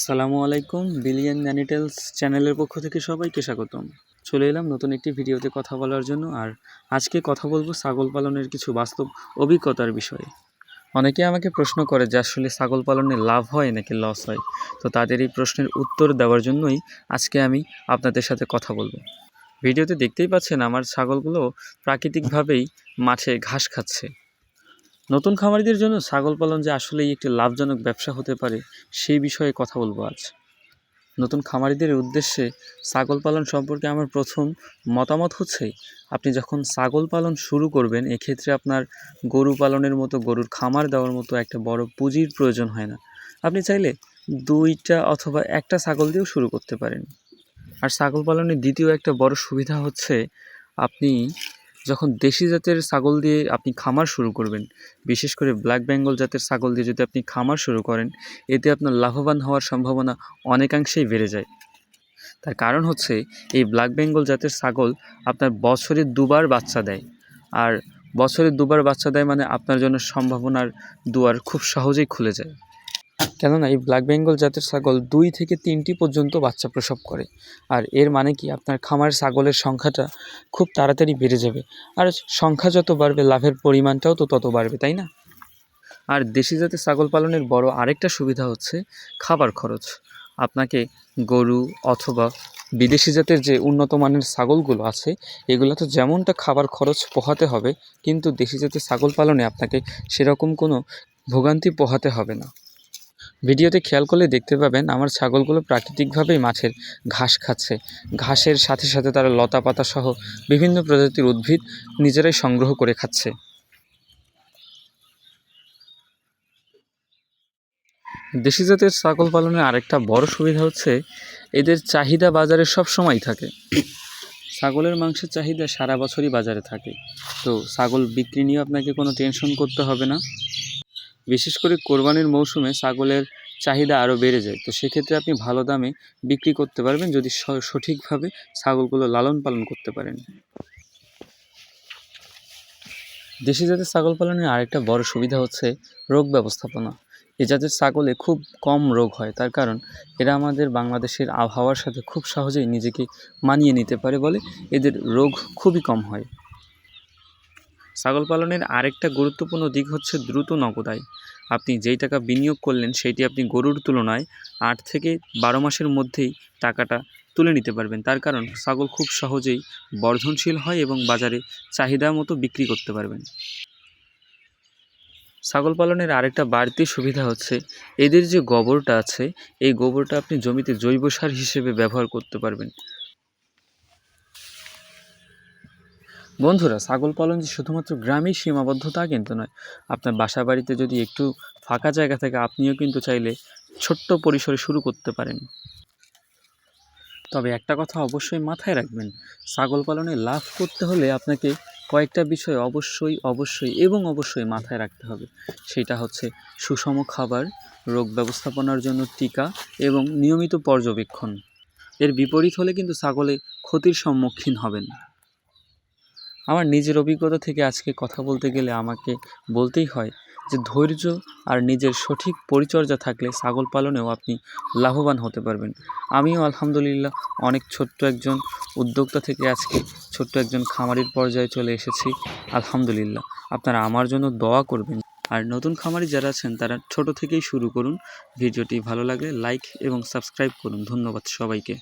আসসালামু আলাইকুম। বিলিয়ন ন্যানিটেলস চ্যানেলের পক্ষ থেকে সবাইকে স্বাগতম। চলে এলাম নতুন একটি ভিডিওতে কথা বলার জন্য। আর আজকে কথা বলবো ছাগল পালনের কিছু বাস্তব অভিজ্ঞতার বিষয়ে। অনেকে আমাকে প্রশ্ন করে যে আসলে ছাগল পালনে লাভ হয় নাকি লস হয়। তো তাদের এই প্রশ্নের উত্তর দেওয়ার জন্যই আজকে আমি আপনাদের সাথে কথা বলবো। ভিডিওতে দেখতেই পাচ্ছেন আমার ছাগলগুলো প্রাকৃতিকভাবেই মাঠে ঘাস খাচ্ছে। নতুন খামারিদের জন্য ছাগল পালন যে আসলেই একটি লাভজনক ব্যবসা হতে পারে সেই বিষয়ে কথা বলবো আজ। নতুন খামারিদের উদ্দেশ্যে ছাগল পালন সম্পর্কে আমার প্রথম মতামত হচ্ছে, আপনি যখন ছাগল পালন শুরু করবেন এক্ষেত্রে আপনার গরু পালনের মতো, গরুর খামার দেওয়ার মতো একটা বড় পুঁজির প্রয়োজন হয় না। আপনি চাইলে 2টা অথবা 1টা ছাগল দিয়েও শুরু করতে পারেন। আর ছাগল পালনের দ্বিতীয় একটা বড় সুবিধা হচ্ছে, আপনি যখন দেশি জাতের ছাগল দিয়ে আপনি খামার শুরু করবেন, বিশেষ করে ব্ল্যাক বেঙ্গল জাতের ছাগল দিয়ে যদি আপনি খামার শুরু করেন, এতে আপনার লাভবান হওয়ার সম্ভাবনা অনেকাংশেই বেড়ে যায়। তার কারণ হচ্ছে, এই ব্ল্যাক বেঙ্গল জাতের ছাগল আপনার বছরে 2বার বাচ্চা দেয়। আর বছরে 2বার বাচ্চা দেয় মানে আপনার জন্য সম্ভাবনার দুয়ার খুব সহজেই খুলে যায়। কেননা এই ব্ল্যাক বেঙ্গল জাতের ছাগল 2 থেকে 3টি পর্যন্ত বাচ্চা প্রসব করে। আর এর মানে কি, আপনার খামার ছাগলের সংখ্যাটা খুব তাড়াতাড়ি বেড়ে যাবে। আর সংখ্যা যত বাড়বে লাভের পরিমাণটাও তো তত বাড়বে, তাই না? আর দেশি জাতের ছাগল পালনের বড় আরেকটা সুবিধা হচ্ছে খাবার খরচ। আপনাকে গরু অথবা বিদেশি জাতের যে উন্নত মানের ছাগলগুলো আছে, এগুলো তো যেমনটা খাবার খরচ পোহাতে হবে, কিন্তু দেশি জাতের ছাগল পালনে আপনাকে সেরকম কোনো ভোগান্তি পোহাতে হবে না। ভিডিওতে খেয়াল করলে দেখতে পাবেন আমার ছাগলগুলো প্রাকৃতিকভাবেই মাঠের ঘাস খাচ্ছে। ঘাসের সাথে সাথে তারা লতা পাতা সহ বিভিন্ন প্রজাতির উদ্ভিদ নিজেরাই সংগ্রহ করে খাচ্ছে। দেশি জাতের ছাগল পালনের আরেকটা বড় সুবিধা হচ্ছে, এদের চাহিদা বাজারে সব সময় থাকে। ছাগলের মাংসের চাহিদা সারা বছরই বাজারে থাকে। তো ছাগল বিক্রি নিয়ে আপনাকে কোনো টেনশন করতে হবে না। বিশেষ করে কোরবানির মৌসুমে ছাগলের চাহিদা আরও বেড়ে যায়। তো সেক্ষেত্রে আপনি ভালো দামে বিক্রি করতে পারবেন যদি সঠিকভাবে ছাগলগুলো লালন পালন করতে পারেন। দেশি জাতের ছাগল পালনের আরেকটা বড় সুবিধা হচ্ছে রোগ ব্যবস্থাপনা। এ জাতের ছাগলে খুব কম রোগ হয়, তার কারণ এরা আমাদের বাংলাদেশের আবহাওয়ার সাথে খুব সহজেই নিজেকে মানিয়ে নিতে পারে বলে এদের রোগ খুবই কম হয়। ছাগল পালনের আরেকটা গুরুত্বপূর্ণ দিক হচ্ছে দ্রুত নগদ আয়। আপনি যেই টাকা বিনিয়োগ করলেন সেটি আপনি গরুর তুলনায় 8 থেকে 12 মাসের মধ্যেই টাকাটা তুলে নিতে পারবেন। তার কারণ ছাগল খুব সহজেই বর্ধনশীল হয় এবং বাজারে চাহিদা মতো বিক্রি করতে পারবেন। ছাগল পালনের আরেকটা বাড়তি সুবিধা হচ্ছে, এদের যে গোবরটা আছে এই গোবরটা আপনি জমিতে জৈব সার হিসেবে ব্যবহার করতে পারবেন। বন্ধুরা, ছাগল পালন যে শুধুমাত্র গ্রামেই সীমাবদ্ধ তা কিন্তু নয়। আপনার বাসা বাড়িতে যদি একটু ফাঁকা জায়গা থাকে, আপনিও কিন্তু চাইলে ছোট্ট পরিসরে শুরু করতে পারেন। তবে একটা কথা অবশ্যই মাথায় রাখবেন, ছাগল পালনে লাভ করতে হলে আপনাকে কয়েকটা বিষয় অবশ্যই মাথায় রাখতে হবে। সেটা হচ্ছে সুষম খাবার, রোগ ব্যবস্থাপনার জন্য টিকা এবং নিয়মিত পর্যবেক্ষণ। এর বিপরীত হলে কিন্তু ছাগলে ক্ষতির সম্মুখীন হবেন। আমার নিজের অভিজ্ঞতা থেকে আজকে কথা বলতে গেলে আমাকে বলতেই হয় যে ধৈর্য আর নিজের সঠিক পরিচর্যা থাকলে ছাগল পালনেও আপনি লাভবান হতে পারবেন। আমিও আলহামদুলিল্লাহ অনেক ছোট্ট একজন উদ্যোক্তা থেকে আজকে ছোট্ট একজন খামারির পর্যায়ে চলে এসেছি। আলহামদুলিল্লাহ, আপনারা আমার জন্য দোয়া করবেন। আর নতুন খামারি যারা আছেন তারা ছোট থেকেই শুরু করুন। ভিডিওটি ভালো লাগলে লাইক এবং সাবস্ক্রাইব করুন। ধন্যবাদ সবাইকে।